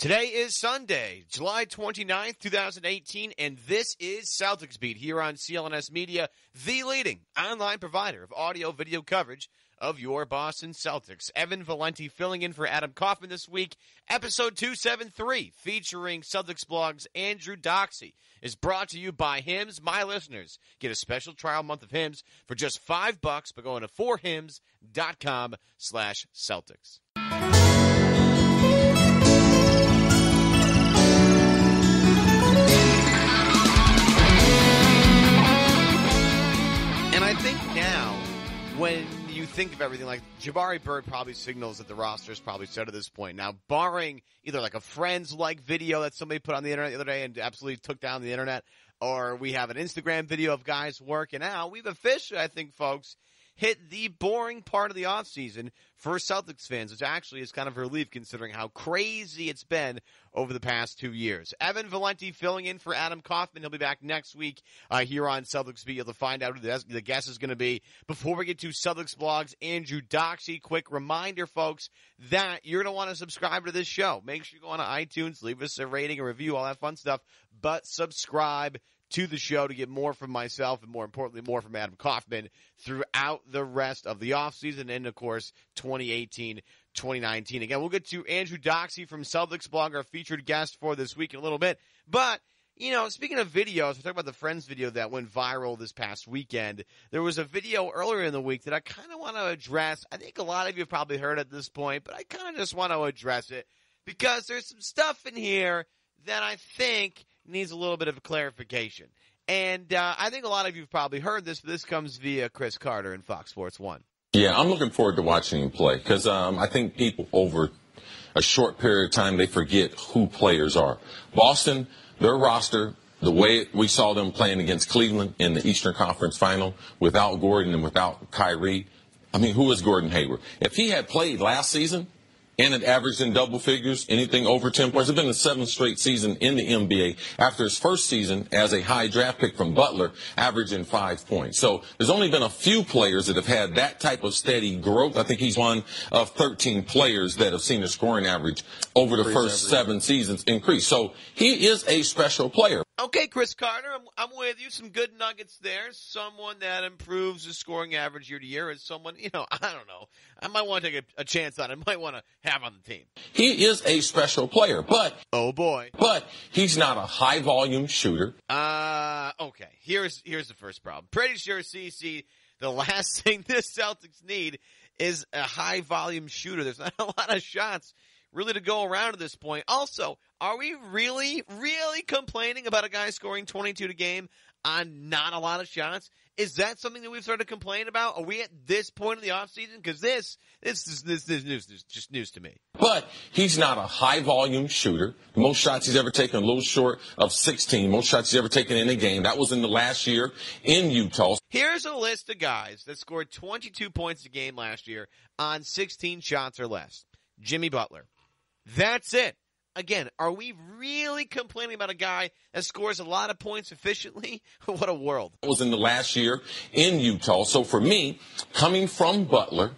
Today is Sunday, July 29th, 2018, and this is Celtics Beat here on CLNS Media, the leading online provider of audio-video coverage of your Boston Celtics. Evan Valenti filling in for Adam Kaufman this week. Episode 273, featuring Celtics Blog's Andrew Doxy, is brought to you by Hims. My listeners get a special trial month of Hims for just $5 by going to 4hims.com/Celtics. And I think now, when you think of everything, like Jabari Bird probably signals that the roster is probably set at this point. Now, barring either like a Friends-like video that somebody put on the internet the other day and absolutely took down the internet, or we have an Instagram video of guys working out, we've officially, I think, folks, hit the boring part of the offseason for Celtics fans, which actually is kind of a relief considering how crazy it's been over the past 2 years. Evan Valenti filling in for Adam Kaufman. He'll be back next week here on Celtics Beat. You'll find out who the guest is going to be. Before we get to Celtics Blogs, Andrew Doxy, quick reminder, folks, that you're going to want to subscribe to this show. Make sure you go on to iTunes, leave us a rating, a review, all that fun stuff, but subscribe to the show to get more from myself and, more importantly, more from Adam Kaufman throughout the rest of the offseason and, of course, 2018, 2019. Again, we'll get to Andrew Doxy from Celtics Blog, our featured guest for this week in a little bit. But, you know, speaking of videos, we're talking about the Friends video that went viral this past weekend. There was a video earlier in the week that I kind of want to address. I think a lot of you have probably heard at this point, but I kind of just want to address it because there's some stuff in here that I think needs a little bit of a clarification. And I think a lot of you have probably heard this, but this comes via Chris Carter and Fox Sports 1. Yeah, I'm looking forward to watching him play because I think people over a short period of time, they forget who players are. Boston, their roster, the way we saw them playing against Cleveland in the Eastern Conference Final without Gordon and without Kyrie. I mean, who is Gordon Hayward? If he had played last season, and it averaged in double figures, anything over 10 points. It's been the seventh straight season in the NBA after his first season as a high draft pick from Butler, averaging 5 points. So there's only been a few players that have had that type of steady growth. I think he's one of 13 players that have seen a scoring average over the first 7 seasons increase. So he is a special player. Okay, Chris Carter, I'm with you. Some good nuggets there. Someone that improves his scoring average year to year is someone, you know, I don't know. I might want to take a chance on him. Might want to have on the team. He is a special player, but oh boy, but he's not a high volume shooter. Okay. Here's the first problem. Pretty sure, CC, the last thing the Celtics need is a high volume shooter. There's not a lot of shots really to go around at this point. Also, are we really complaining about a guy scoring 22 a game on not a lot of shots? Is that something that we've started to complain about? Are we at this point in the offseason? Because this is news, just news to me. But he's not a high-volume shooter. The most shots he's ever taken, a little short of 16. Most shots he's ever taken in a game. That was in the last year in Utah. Here's a list of guys that scored 22 points a game last year on 16 shots or less. Jimmy Butler. That's it. Again, are we really complaining about a guy that scores a lot of points efficiently? What a world. That was in the last year in Utah. So for me, coming from Butler,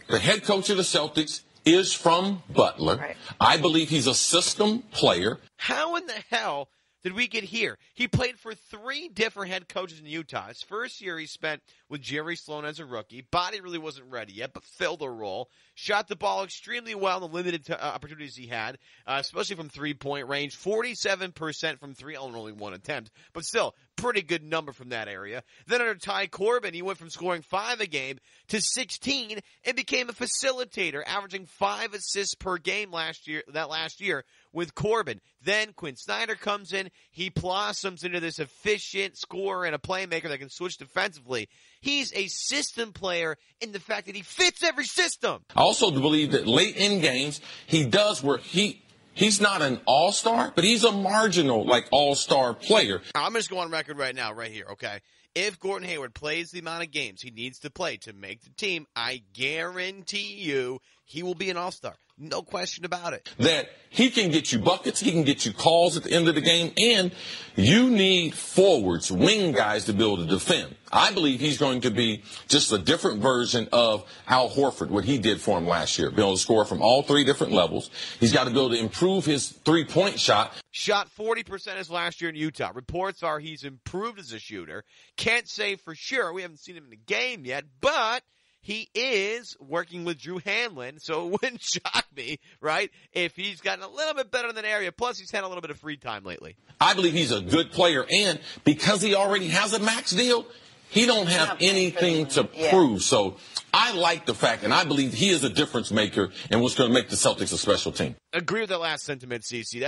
the head coach of the Celtics is from Butler. Right. I believe he's a system player. How in the hell did we get here? He played for 3 different head coaches in Utah. His first year he spent with Jerry Sloan as a rookie. Body really wasn't ready yet, but filled a role. Shot the ball extremely well in the limited opportunities he had, especially from three-point range. 47% from three on only 1 attempt, but still, pretty good number from that area. Then under Ty Corbin, he went from scoring 5 a game to 16 and became a facilitator, averaging 5 assists per game last year with Corbin. Then Quinn Snyder comes in. He blossoms into this efficient scorer and a playmaker that can switch defensively. He's a system player in the fact that he fits every system. I also believe that late in games, he does work. He's not an all-star, but he's a marginal, all-star player. I'm just going on record right now, right here, okay? If Gordon Hayward plays the amount of games he needs to play to make the team, I guarantee you he will be an all-star. No question about it. That he can get you buckets, he can get you calls at the end of the game, and you need forwards, wing guys to be able to defend. I believe he's going to be just a different version of Al Horford, what he did for him last year. Be able to score from all three different levels. He's got to be able to improve his three-point shot. Shot 40% as last year in Utah. Reports are he's improved as a shooter. Can't say for sure. We haven't seen him in the game yet, but he is working with Drew Hanlon, so it wouldn't shock me, right, if he's gotten a little bit better in that area. Plus, he's had a little bit of free time lately. I believe he's a good player, and because he already has a max deal, he don't have anything to prove. So I like the fact, and I believe he is a difference maker and what's going to make the Celtics a special team. Agree with that last sentiment, CC.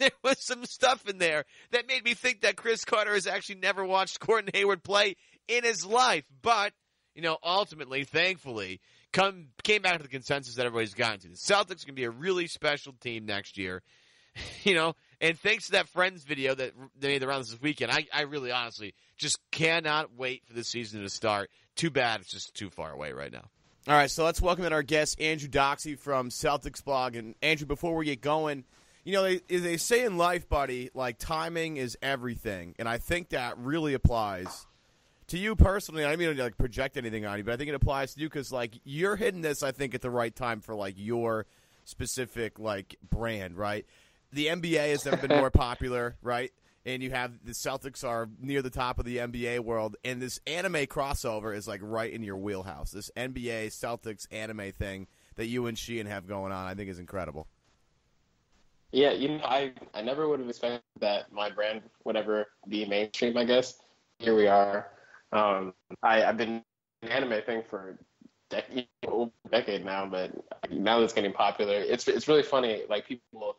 There was some stuff in there that made me think that Chris Carter has actually never watched Gordon Hayward play in his life, but ultimately, thankfully, came back to the consensus that everybody's gotten to. The Celtics are going to be a really special team next year. And thanks to that Friends video that they made around this weekend, I really honestly just cannot wait for the season to start. Too bad it's just too far away right now. All right, so let's welcome in our guest, Andrew Doxy from Celtics Blog. And Andrew, before we get going, they say in life, buddy, like timing is everything. And I think that really applies to you personally. I don't mean to project anything on you, but I think it applies to you because you're hitting this, I think, at the right time for your specific brand, right? The NBA has never been more popular, right? And you have the Celtics are near the top of the NBA world, and this anime crossover is right in your wheelhouse. This NBA Celtics anime thing that you and Sheehan have going on, I think, is incredible. Yeah, I never would have expected that my brand would ever be mainstream, I guess. Here we are. I've been an anime thing for over a decade now, but now that it's getting popular, it's really funny. People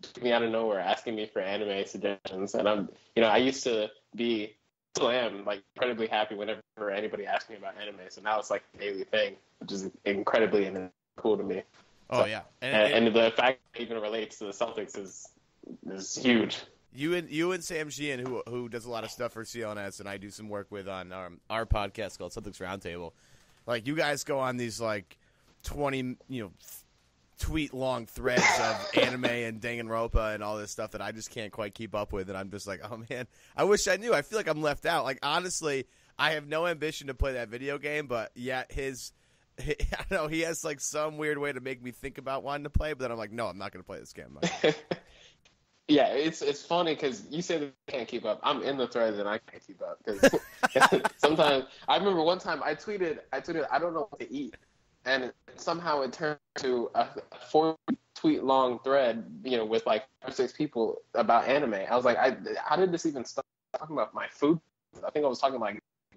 took me out of nowhere asking me for anime suggestions, and I used to be, still am, incredibly happy whenever anybody asked me about anime. So now it's a daily thing, which is incredibly cool to me. Oh, yeah. And the fact that it even relates to the Celtics is huge. You and Sam Sheehan, who does a lot of stuff for CLNS, and I do some work with on our podcast called Celtics Roundtable. You guys go on these 20 tweet long threads of anime and Danganronpa and all this stuff that I just can't quite keep up with, and I'm just oh man, I wish I knew. I feel like I'm left out. Honestly, I have no ambition to play that video game, but yet I don't know, he has some weird way to make me think about wanting to play, but then I'm no, I'm not going to play this game. Yeah, it's funny because you say that you can't keep up. I'm in the threads and I can't keep up because sometimes I remember one time I tweeted I don't know what to eat, and somehow it turned to a 4-tweet long thread, with 5 or 6 people about anime. I was how did this even start? Talking about my food? I think I was talking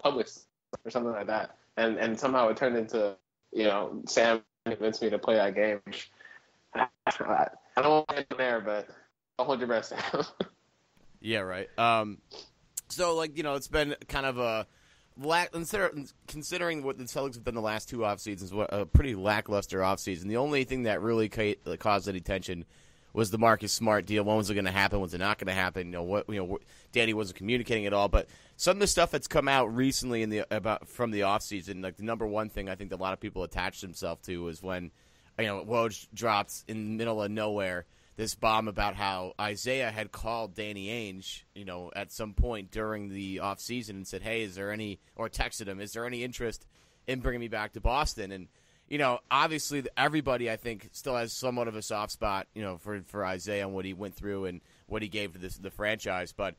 Publix or something like that, and somehow it turned into Sam convinced me to play that game. I don't want to get there, but I'll hold your breath, Sam. Yeah, right. So, it's been kind of a considering what the Celtics have done the last 2 off seasons, a pretty lackluster off season. The only thing that really caused any tension was the Marcus Smart deal. When was it going to happen? Was it not going to happen? Danny wasn't communicating at all. But some of the stuff that's come out recently from the off season, the number one thing I think that a lot of people attached themselves to is when Woj dropped in the middle of nowhere this bomb about how Isaiah had called Danny Ainge, at some point during the offseason and said, hey, or texted him, is there any interest in bringing me back to Boston? And, obviously everybody, I think, still has somewhat of a soft spot, for Isaiah and what he went through and what he gave to the franchise. But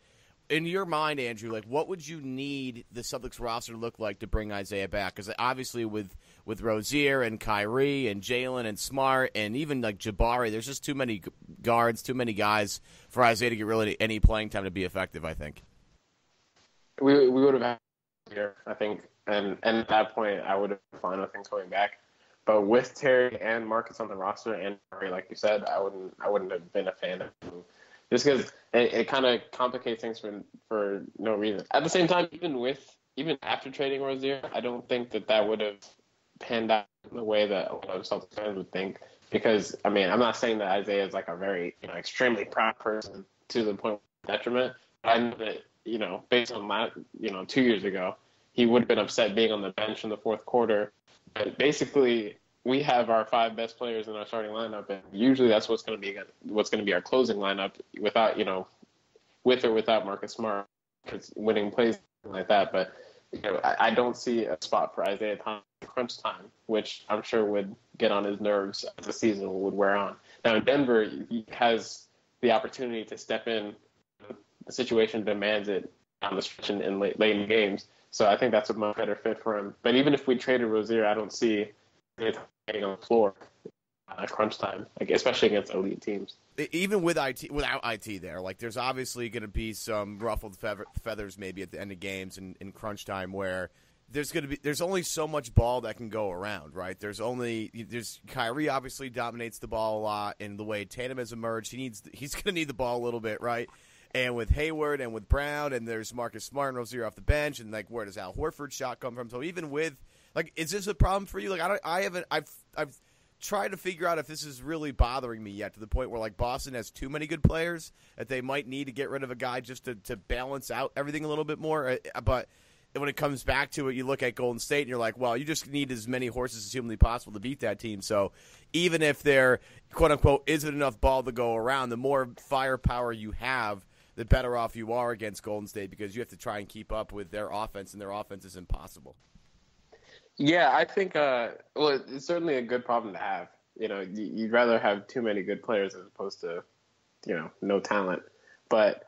in your mind, Andrew, what would you need the Celtics roster to look like to bring Isaiah back? Because obviously with Rozier and Kyrie and Jalen and Smart and even Jabari, there's just too many guards, too many guys for Isaiah to get really any playing time to be effective, I think. We would have had here, I think, and at that point I would have been fine with things going back. But with Terry and Marcus on the roster and Kyrie, like you said, I wouldn't have been a fan of him. Just because it kind of complicates things for no reason. At the same time, even after trading Rozier, I don't think that would have panned out in the way that a lot of Celtics fans would think. Because, I'm not saying that Isaiah is a very extremely proud person to the point of detriment. But I know that, based on 2 years ago, he would have been upset being on the bench in the fourth quarter. But basically, we have our 5 best players in our starting lineup, and usually that's what's going to be our closing lineup without, with or without Marcus Smart, because winning plays like that. But I don't see a spot for Isaiah Thomas in crunch time, which I'm sure would get on his nerves as the season would wear on. Now in Denver, he has the opportunity to step in. The situation demands it on the stretch in late in games. So I think that's a much better fit for him. But even if we traded Rozier, I don't see it getting on the floor at crunch time, especially against elite teams. Even without IT there, like there's obviously going to be some ruffled feathers maybe at the end of games in crunch time where there's only so much ball that can go around, right? There's Kyrie obviously dominates the ball a lot, and the way Tatum has emerged, he's going to need the ball a little bit, right? And with Hayward and with Brown, and there's Marcus Smart and Rozier off the bench, and like where does Al Horford's shot come from? So even with is this a problem for you? Like I've tried to figure out if this is really bothering me yet to the point where like Boston has too many good players that they might need to get rid of a guy just to balance out everything a little bit more. But when it comes back to it, you look at Golden State and you're like, well, you just need as many horses as humanly possible to beat that team. So even if there, quote unquote, isn't enough ball to go around, the more firepower you have, the better off you are against Golden State because you have to try and keep up with their offense, and their offense is impossible. Yeah, I think, it's certainly a good problem to have. You'd rather have too many good players as opposed to, no talent. But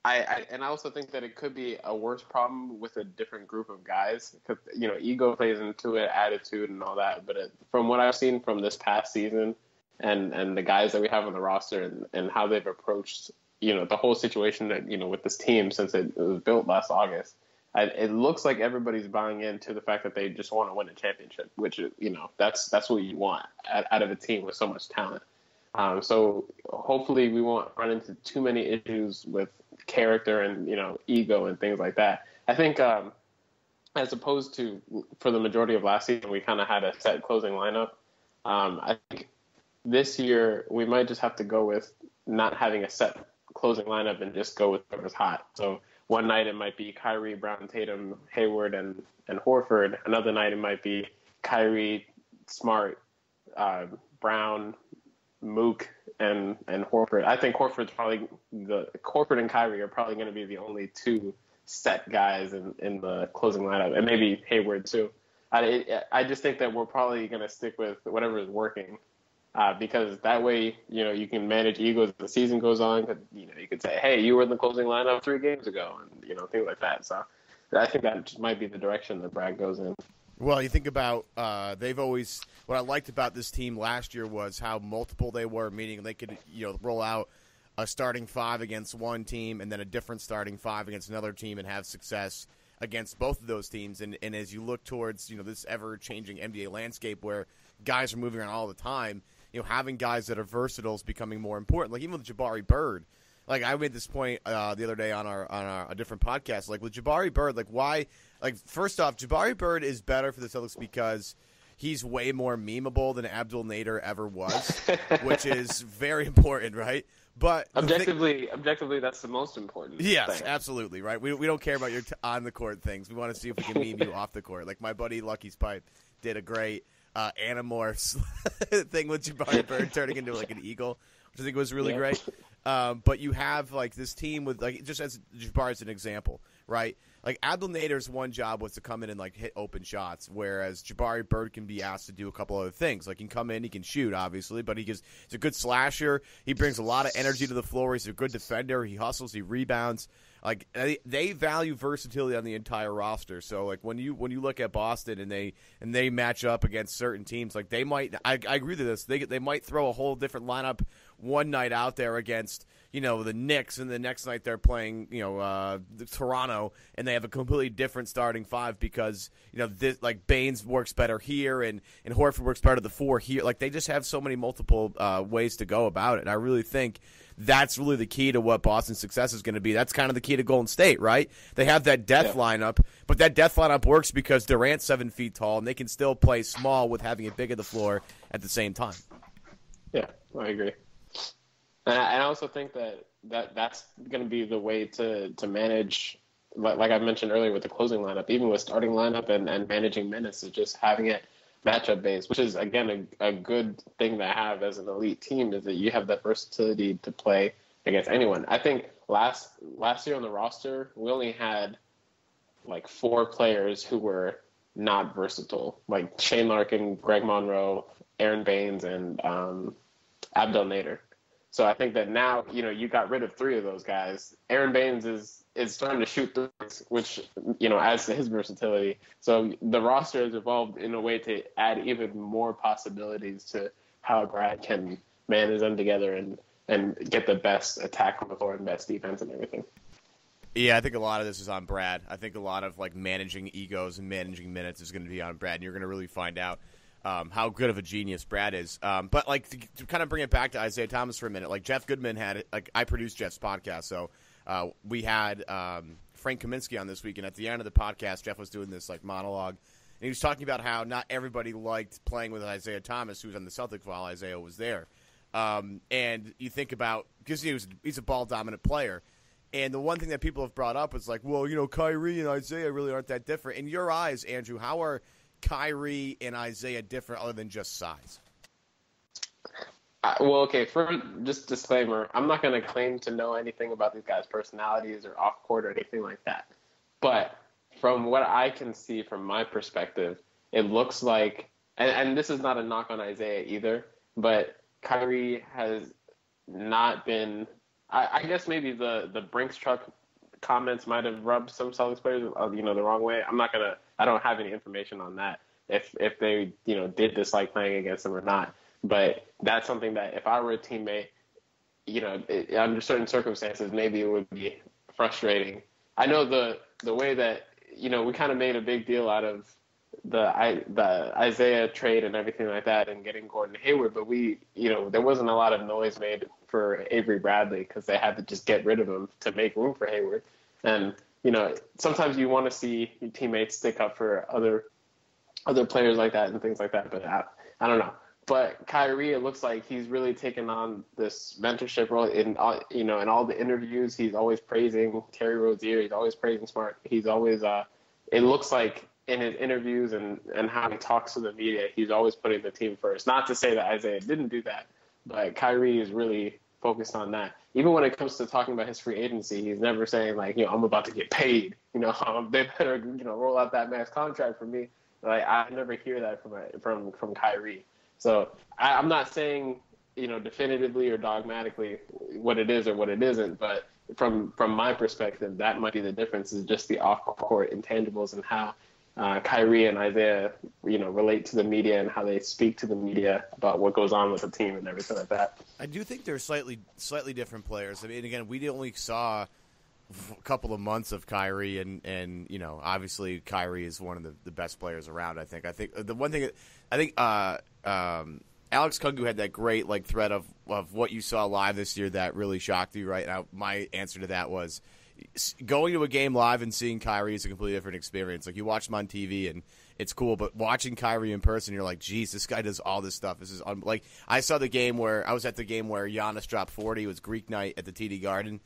I also think that it could be a worse problem with a different group of guys because, ego plays into it, attitude and all that. But from what I've seen from this past season and the guys that we have on the roster and how they've approached, the whole situation that, with this team since it was built last August, it looks like everybody's buying into the fact that they just want to win a championship, which, that's what you want out of a team with so much talent. So hopefully we won't run into too many issues with character and, ego and things like that. I think as opposed to for the majority of last season, we kind of had a set closing lineup. I think this year we might just have to go with not having a set closing lineup and just go with whoever's hot. So one night it might be Kyrie, Brown, Tatum, Hayward, and Horford. Another night it might be Kyrie, Smart, Brown, Mook, and Horford. I think Horford and Kyrie are probably going to be the only 2 set guys in the closing lineup, and maybe Hayward too. I just think that we're probably going to stick with whatever is working. Because that way, you can manage egos as the season goes on. You could say, hey, you were in the closing lineup 3 games ago, and, things like that. So I think that just might be the direction that Brad goes in. Well, you think about what I liked about this team last year was how multiple they were, meaning they could, roll out a starting 5 against one team and then a different starting 5 against another team and have success against both of those teams. And as you look towards, this ever-changing NBA landscape where guys are moving around all the time, having guys that are versatile is becoming more important. Like even with Jabari Bird, like I made this point the other day on a different podcast. Like with Jabari Bird, like why? Like first off, Jabari Bird is better for the Celtics because he's way more memeable than Abdul Nader ever was, which is very important, right? But objectively, that's the most important. Yes, thing. Absolutely, right. We don't care about your on the court things. We want to see if we can meme you off the court. Like my buddy Lucky's Pipe did a great Animorphs thing with Jabari Bird turning into like an eagle, which I think was really great. But you have like this team with like just as Jabari as an example, right? Like Abdul Nader's one job was to come in and like hit open shots, whereas Jabari Bird can be asked to do a couple other things. Like he can come in, he can shoot, obviously, but he's a good slasher. He brings a lot of energy to the floor. He's a good defender. He hustles. He rebounds. Like they value versatility on the entire roster. So like when you look at Boston and they match up against certain teams, like they might. I agree with this. They might throw a whole different lineup one night out there against the Knicks, and the next night they're playing Toronto, and they have a completely different starting 5 because this, like Baines works better here and Horford works better the 4 here. Like they just have so many multiple ways to go about it. And I really think that's really the key to what Boston's success is going to be. That's kind of the key to Golden State, right? They have that death lineup, but that death lineup works because Durant's 7 feet tall, and they can still play small with having it big at the floor at the same time. Yeah, I agree. And I also think that's going to be the way to manage, like I mentioned earlier with the closing lineup, even with starting lineup and managing minutes, is just having it matchup based, which is again a good thing to have as an elite team, is that you have that versatility to play against anyone. I think last year on the roster, we only had like 4 players who were not versatile, like Shane Larkin, Greg Monroe, Aaron Baines, and Abdel Nader. So I think that now, you got rid of 3 of those guys. Aaron Baines is starting to shoot threes, which, adds to his versatility. So the roster has evolved in a way to add even more possibilities to how Brad can manage them together and get the best attack on the floor and best defense and everything. Yeah, I think a lot of this is on Brad. I think a lot of managing egos and managing minutes is going to be on Brad, and you're going to really find out how good of a genius Brad is. But to kind of bring it back to Isaiah Thomas for a minute, Jeff Goodman had I produced Jeff's podcast, so we had Frank Kaminsky on this week, and at the end of the podcast, Jeff was doing this monologue, and he was talking about how not everybody liked playing with Isaiah Thomas, who was on the Celtics while Isaiah was there. And you think about, because he's a ball dominant player. And the one thing that people have brought up is Kyrie and Isaiah really aren't that different. In your eyes, Andrew, how are Kyrie and Isaiah different other than just size? Well, okay, for just disclaimer, I'm not going to claim to know anything about these guys' personalities or off-court or anything like that. But from what I can see from my perspective, it looks like, and this is not a knock on Isaiah either, but Kyrie has not been, I guess maybe the Brinks truck comments might have rubbed some Celtics players, the wrong way. I don't have any information on that, if they, did dislike playing against him or not. But that's something that if I were a teammate, under certain circumstances, maybe it would be frustrating. I know the way that, we kind of made a big deal out of the Isaiah trade and everything like that and getting Gordon Hayward, but there wasn't a lot of noise made for Avery Bradley because they had to just get rid of him to make room for Hayward. And, sometimes you want to see your teammates stick up for other players like that and things like that, but I don't know. But Kyrie, it looks like he's really taken on this mentorship role in all the interviews. He's always praising Terry Rozier. He's always praising Smart. He's always, it looks like in his interviews and how he talks to the media, he's always putting the team first. Not to say that Isaiah didn't do that, but Kyrie is really focused on that. Even when it comes to talking about his free agency, he's never saying I'm about to get paid. They better, roll out that max contract for me. I never hear that from Kyrie. So I'm not saying, definitively or dogmatically what it is or what it isn't, but from my perspective, that might be the difference, is just the off-court intangibles and how Kyrie and Isaiah, relate to the media and how they speak to the media about what goes on with the team and everything like that. I do think they're slightly different players. I mean, again, we only saw a couple of months of Kyrie, and obviously Kyrie is one of the best players around. I think the one thing Alex Kungu had that great thread of what you saw live this year that really shocked you. Right now, my answer to that was going to a game live and seeing Kyrie is a completely different experience. You watch him on TV and it's cool, but watching Kyrie in person, you're like, geez, this guy does all this stuff. This is I saw the game where Giannis dropped 40. It was Greek night at the TD Garden.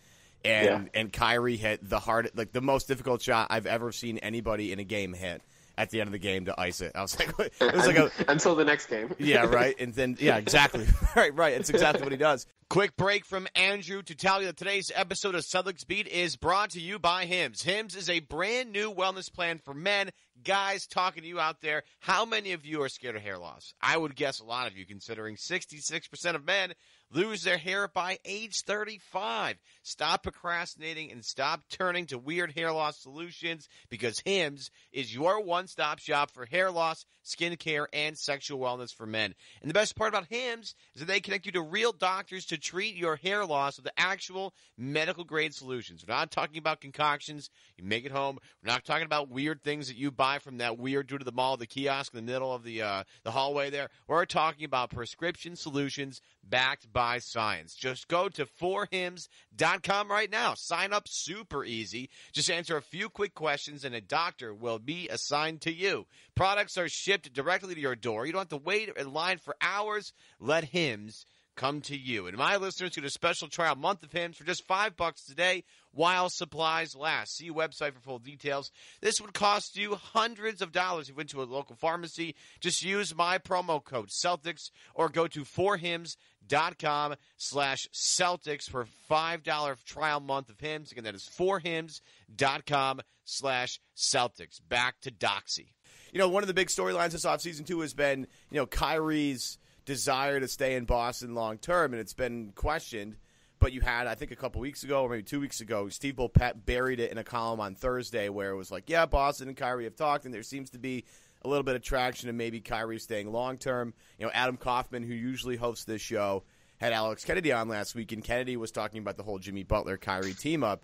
And Kyrie hit the most difficult shot I've ever seen anybody in a game hit at the end of the game to ice it. I was like, it was until the next game. Yeah, right. And then, yeah, exactly. right. It's exactly what he does. Quick break from Andrew to tell you that today's episode of Celtics Beat is brought to you by Hims. Hims is a brand new wellness plan for men. Guys, talking to you out there, how many of you are scared of hair loss? I would guess a lot of you, considering 66% of men lose their hair by age 35. Stop procrastinating and stop turning to weird hair loss solutions, because Hims is your one-stop shop for hair loss, skincare, and sexual wellness for men. And the best part about Hims is that they connect you to real doctors to treat your hair loss with the actual medical-grade solutions. We're not talking about concoctions you make at home. We're not talking about weird things that you buy from that weird dude at the mall, the kiosk in the middle of the hallway there. We're talking about prescription solutions backed by science. Just go to forhims.com right now. Sign up super easy. Just answer a few quick questions and a doctor will be assigned to you. Products are shipped directly to your door. You don't have to wait in line for hours. Let Hims come to you. And my listeners get a special trial month of Hims for just $5 today while supplies last. See website for full details. This would cost you hundreds of dollars if you went to a local pharmacy. Just use my promo code Celtics or go to forhims.com/Celtics for $5 trial month of Hims. Again, that is forhims.com/Celtics. Back to Doxy. One of the big storylines this offseason, too, has been, Kyrie's desire to stay in Boston long term, and it's been questioned. But you had, I think a couple weeks ago, or maybe 2 weeks ago, Steve Bulpett buried it in a column on Thursday where it was like, yeah, Boston and Kyrie have talked, and there seems to be a little bit of traction, and maybe Kyrie staying long term. Adam Kaufman, who usually hosts this show, had Alex Kennedy on last week, and Kennedy was talking about the whole Jimmy Butler-Kyrie team-up.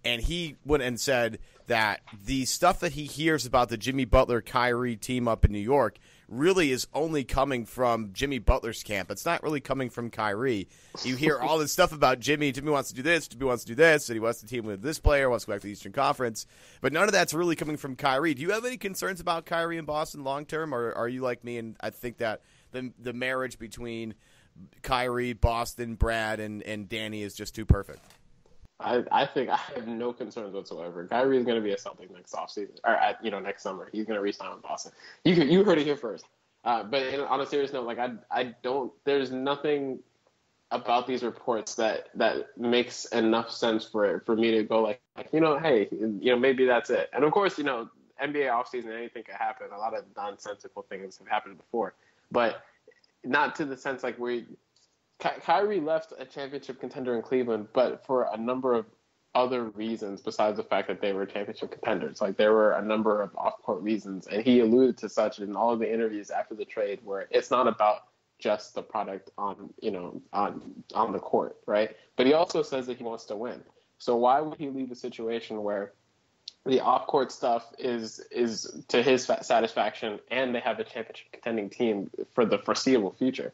And he went and said that the stuff that he hears about the Jimmy Butler-Kyrie team-up in New York really is only coming from Jimmy Butler's camp. It's not really coming from Kyrie. You hear all this stuff about Jimmy. Jimmy wants to do this. Jimmy wants to do this. And he wants to team with this player. Wants to go back to the Eastern Conference. But none of that's really coming from Kyrie. Do you have any concerns about Kyrie in Boston long-term? Or are you like me and I think that the marriage between Kyrie, Boston, Brad, and Danny is just too perfect? I think I have no concerns whatsoever. Kyrie is going to be a Celtic next offseason, or next summer. He's going to re-sign with Boston. You heard it here first. But on a serious note, I don't. There's nothing about these reports that makes enough sense for me to go hey, maybe that's it. And of course, NBA offseason, anything could happen. A lot of nonsensical things have happened before, but not to the sense Kyrie left a championship contender in Cleveland, but for a number of other reasons besides the fact that they were championship contenders. There were a number of off-court reasons, and he alluded to such in all of the interviews after the trade, where it's not about just the product on the court, right? But he also says that he wants to win. So why would he leave a situation where the off-court stuff is to his satisfaction, and they have a championship contending team for the foreseeable future?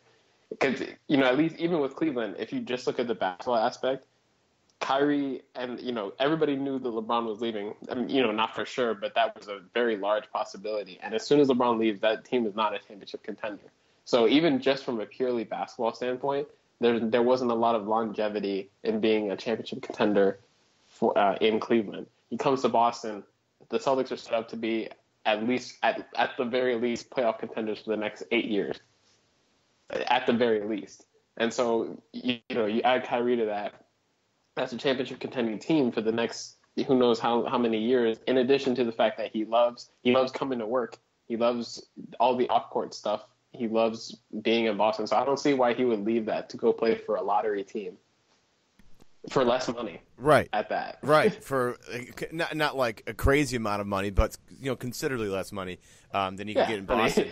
Because, at least even with Cleveland, if you just look at the basketball aspect, Kyrie and, everybody knew that LeBron was leaving. I mean, not for sure, but that was a very large possibility. And as soon as LeBron leaves, that team is not a championship contender. So even just from a purely basketball standpoint, there wasn't a lot of longevity in being a championship contender in Cleveland. He comes to Boston. The Celtics are set up to be at the very least playoff contenders for the next 8 years. At the very least. And so, you add Kyrie to that. That's a championship contending team for the next who knows how many years, in addition to the fact that he loves coming to work. He loves all the off-court stuff. He loves being in Boston. So I don't see why he would leave that to go play for a lottery team for less money. Right. At that. Right. For not like a crazy amount of money, but, considerably less money than you can get in Boston.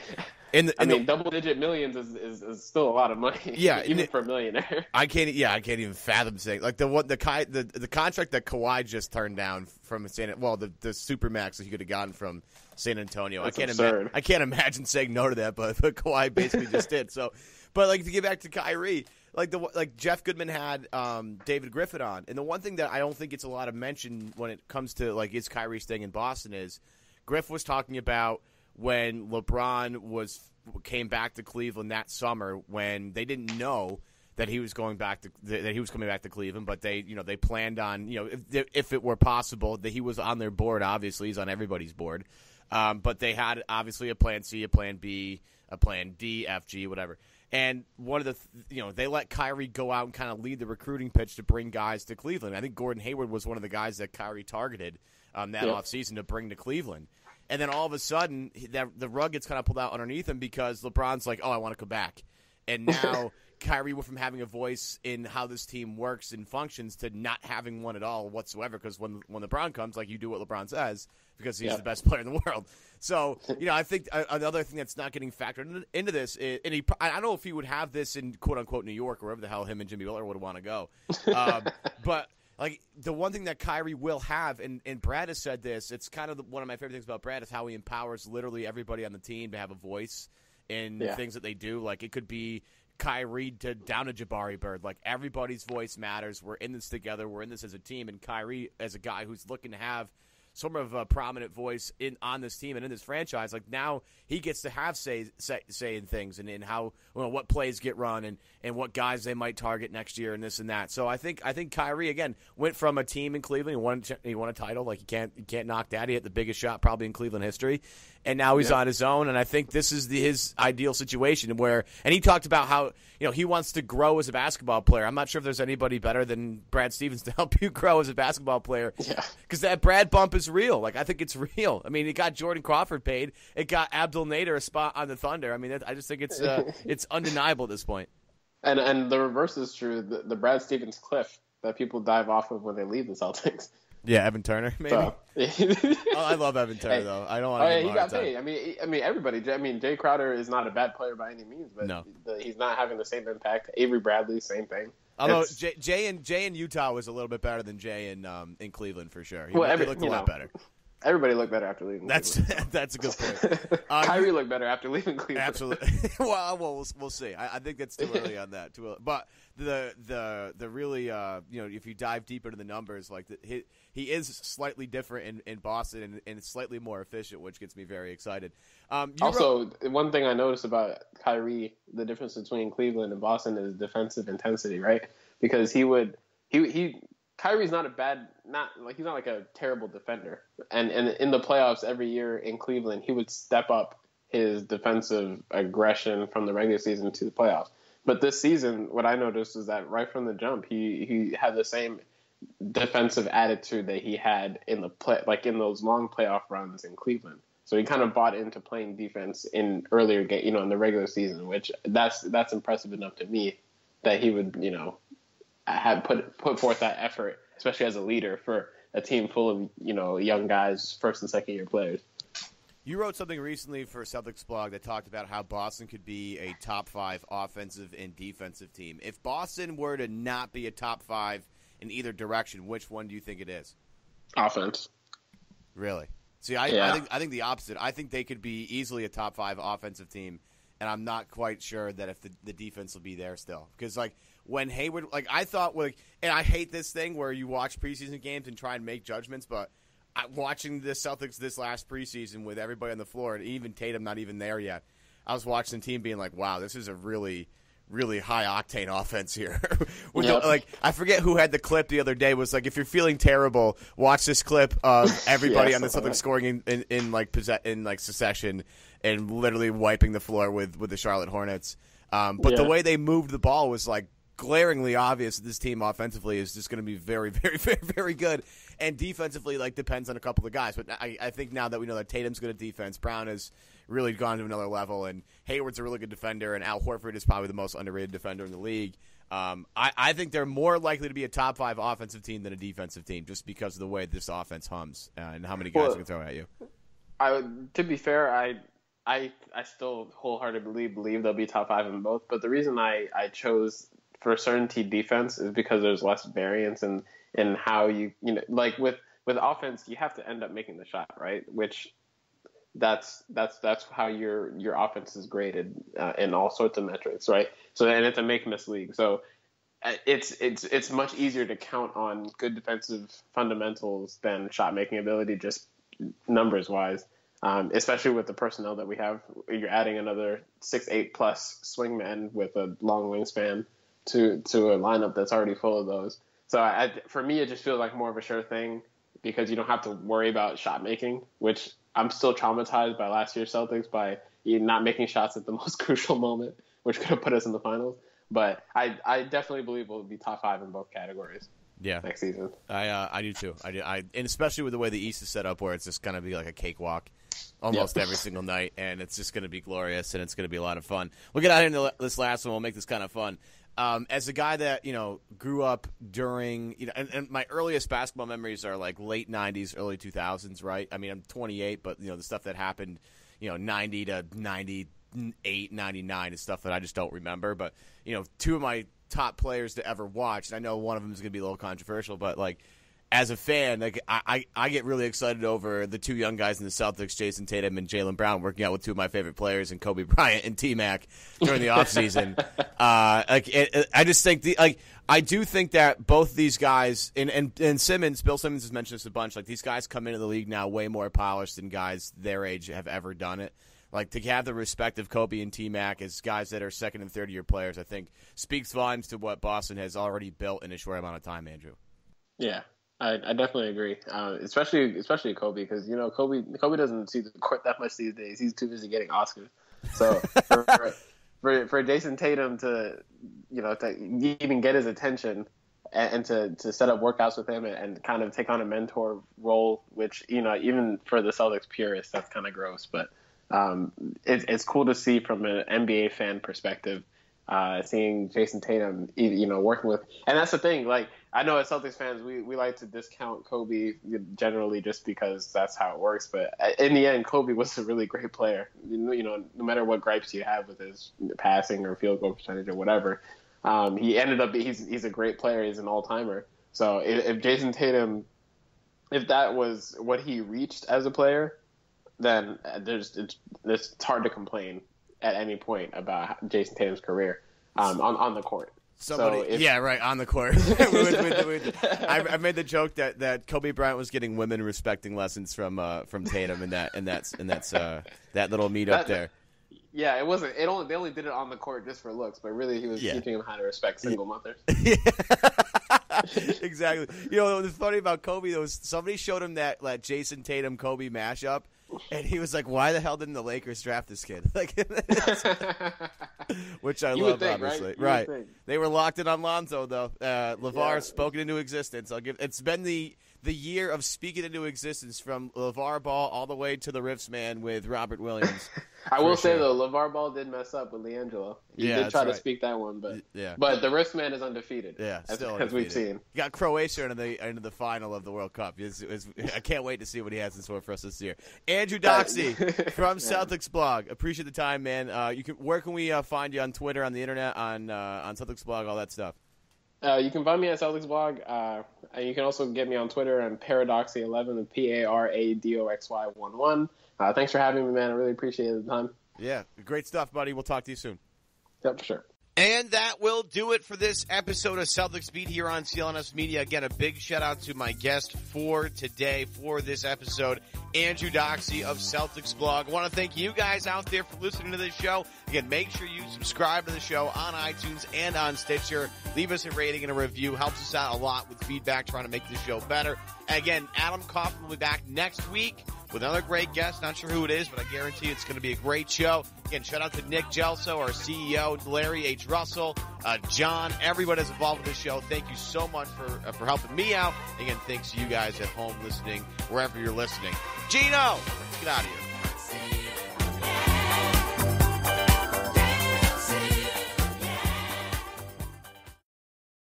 Double-digit millions is still a lot of money. Yeah, even for a millionaire. I can't even fathom saying the contract that Kawhi just turned down from the supermax that he could have gotten from San Antonio. That's I can't imagine saying no to that, but Kawhi basically just did. So, but to get back to Kyrie, Jeff Goodman had David Griffin on, and the one thing that I don't think gets a lot of mention when it comes to is Kyrie staying in Boston is Griff was talking about when LeBron came back to Cleveland that summer, when they didn't know that he was coming back to Cleveland, but they planned on if it were possible that he was on their board. Obviously, he's on everybody's board, but they had obviously a plan C, a plan B, a plan D, F, G, whatever. And one of they let Kyrie go out and kind of lead the recruiting pitch to bring guys to Cleveland. I think Gordon Hayward was one of the guys that Kyrie targeted that offseason to bring to Cleveland. And then all of a sudden, the rug gets kind of pulled out underneath him because LeBron's like, oh, I want to come back. And now Kyrie went from having a voice in how this team works and functions to not having one at all whatsoever, because when LeBron comes, you do what LeBron says because he's the best player in the world. So, I think another thing that's not getting factored into this is, and I don't know if he would have this in quote-unquote New York or wherever the hell him and Jimmy Butler would want to go. But the one thing that Kyrie will have, and Brad has said this, it's kind of one of my favorite things about Brad is how he empowers literally everybody on the team to have a voice in things that they do. It could be Kyrie down to Jabari Bird. Everybody's voice matters. We're in this together. We're in this as a team. And Kyrie, as a guy who's looking to have sort of a prominent voice on this team and in this franchise. Like now he gets to have say in things and in how what plays get run and what guys they might target next year and this and that. So I think Kyrie again went from a team in Cleveland, he won a title, like you can't knock that. He hit the biggest shot probably in Cleveland history, and now he's on his own. And I think this is his ideal situation where, and he talked about how he wants to grow as a basketball player. I'm not sure if there's anybody better than Brad Stevens to help you grow as a basketball player. Yeah, because that Brad bump is real. Like I think it's real. I mean, it got Jordan Crawford paid. It got Abdul Nader a spot on the Thunder. I mean, I just think it's undeniable at this point. And the reverse is true. The Brad Stevens cliff that people dive off of when they leave the Celtics. Yeah, Evan Turner, maybe. So, I love Evan Turner, though. I don't want to. He got paid. I mean, everybody. I mean, Jay Crowder is not a bad player by any means, but he's not having the same impact. Avery Bradley, same thing. Although Jay in Utah was a little bit better than Jay in Cleveland for sure. He looked a lot better. Everybody looked better after leaving. That's a good point. Kyrie looked better after leaving Cleveland. Absolutely. well, we'll see. I think that's too early on that. Too early. But the really if you dive deeper into the numbers, like he is slightly different in Boston and slightly more efficient, which gets me very excited. One thing I noticed about Kyrie, the difference between Cleveland and Boston is defensive intensity, right? Because Kyrie's not he's not like a terrible defender. And in the playoffs every year in Cleveland, he would step up his defensive aggression from the regular season to the playoffs. But this season, what I noticed is that right from the jump, he had the same defensive attitude that he had in those long playoff runs in Cleveland. So he kind of bought into playing defense in earlier game, in the regular season, which that's impressive enough to me that he would, have put forth that effort, especially as a leader for a team full of, young guys, first and second year players. You wrote something recently for Celtics blog that talked about how Boston could be a top 5 offensive and defensive team. If Boston were to not be a top 5 in either direction, which one do you think it is? Offense. Really? See, I think the opposite. I think they could be easily a top 5 offensive team, and I'm not quite sure that if the defense will be there still. Because, when Hayward, I thought, and I hate this thing where you watch preseason games and try and make judgments, but watching the Celtics this last preseason with everybody on the floor, and even Tatum not even there yet, I was watching the team being like, wow, this is a really, really high-octane offense here. I forget who had the clip the other day. Was if you're feeling terrible, watch this clip of everybody on the Celtics scoring in succession and literally wiping the floor with the Charlotte Hornets. The way they moved the ball was glaringly obvious that this team offensively is just going to be very, very, very, very good, and defensively depends on a couple of guys. But I think now that we know that Tatum's good at defense, Brown has really gone to another level, and Hayward's a really good defender, and Al Horford is probably the most underrated defender in the league. I think they're more likely to be a top 5 offensive team than a defensive team, just because of the way this offense hums and how many guys can throw at you. To be fair, I still wholeheartedly believe they'll be top 5 in both. But the reason I chose for certainty defense is because there's less variance in how with offense you have to end up making the shot, right? Which that's how your offense is graded in all sorts of metrics, right? So and it's a make-miss league, so it's much easier to count on good defensive fundamentals than shot making ability, just numbers wise. Especially with the personnel that we have, you're adding another 6'8" plus swingman with a long wingspan to a lineup that's already full of those. So for me, it just feels like more of a sure thing because you don't have to worry about shot making, which I'm still traumatized by last year's Celtics by not making shots at the most crucial moment, which could have put us in the finals. But I definitely believe we'll be top 5 in both categories. Yeah, next season. I do too. And especially with the way the East is set up, where it's just going to be like a cakewalk almost every single night, and it's just going to be glorious, and it's going to be a lot of fun. We'll get out into this last one. We'll make this kind of fun. As a guy that grew up during and my earliest basketball memories are late 90s, early 2000s, right? I mean, I'm 28, but the stuff that happened 90 to 98, 99 is stuff that I just don't remember. But two of my top players to ever watch, and I know one of them is going to be a little controversial, but as a fan, like I get really excited over the two young guys in the Celtics, Jason Tatum and Jaylen Brown, working out with two of my favorite players, and Kobe Bryant and T-Mac during the offseason. I just think I do think that both of these guys and Simmons, Bill Simmons has mentioned this a bunch. Like, these guys come into the league now way more polished than guys their age have ever done it. Like, to have the respect of Kobe and T-Mac as guys that are second and third year players, I think speaks volumes to what Boston has already built in a short amount of time, Andrew. Yeah, I definitely agree. Especially Kobe, because Kobe doesn't see the court that much these days. He's too busy getting Oscars. So for Jason Tatum to even get his attention and to set up workouts with him and kind of take on a mentor role, which even for the Celtics purists, that's kind of gross, but it's cool to see from an NBA fan perspective, seeing Jason Tatum, working with, and that's the thing. Like, I know as Celtics fans, we like to discount Kobe generally just because that's how it works. But in the end, Kobe was a really great player. No matter what gripes you have with his passing or field goal percentage or whatever, he ended up he's a great player. He's an all timer. So if Jason Tatum, if that was what he reached as a player, then it's hard to complain at any point about Jason Tatum's career on the court. On the court. I made the joke that Kobe Bryant was getting women respecting lessons from Tatum in that little meetup there. Yeah, it wasn't. They only did it on the court just for looks, but really he was teaching him how to respect single mothers. Exactly. What's funny about Kobe though is somebody showed him that Jason Tatum Kobe mashup, and he was like, "Why the hell didn't the Lakers draft this kid?" Which I love, think, obviously. Right. They were locked in on Lonzo though. LeVar spoken into existence. It's been the year of speaking into existence from LeVar Ball all the way to the Riffs man with Robert Williams. I will say though, LeVar Ball did mess up with LiAngelo. He did try to speak that one, but the Riffs man is undefeated. Yeah, still as we've seen. He got Croatia into the final of the World Cup. I can't wait to see what he has in store for us this year. Andrew Doxy from Celtics Blog. Appreciate the time, man. Where can we find you on Twitter, on the internet, on Celtics Blog, all that stuff? You can find me at Celtics Blog. You can also get me on Twitter on Paradoxy11, Paradoxy11. Thanks for having me, man. I really appreciate the time. Yeah, great stuff, buddy. We'll talk to you soon. Yep, for sure. And that will do it for this episode of Celtics Beat here on CLNS Media. Again, a big shout out to my guest for today, for this episode, Andrew Doxy of Celtics Blog. I want to thank you guys out there for listening to this show. Again, make sure you subscribe to the show on iTunes and on Stitcher. Leave us a rating and a review. Helps us out a lot with feedback, trying to make the show better. Again, Adam Kaufman will be back next week with another great guest. Not sure who it is, but I guarantee it's going to be a great show. Again, shout out to Nick Gelso, our CEO, Larry H. Russell, John, everybody that's involved with this show. Thank you so much for helping me out. Again, thanks to you guys at home listening, wherever you're listening. Gino, get out of here.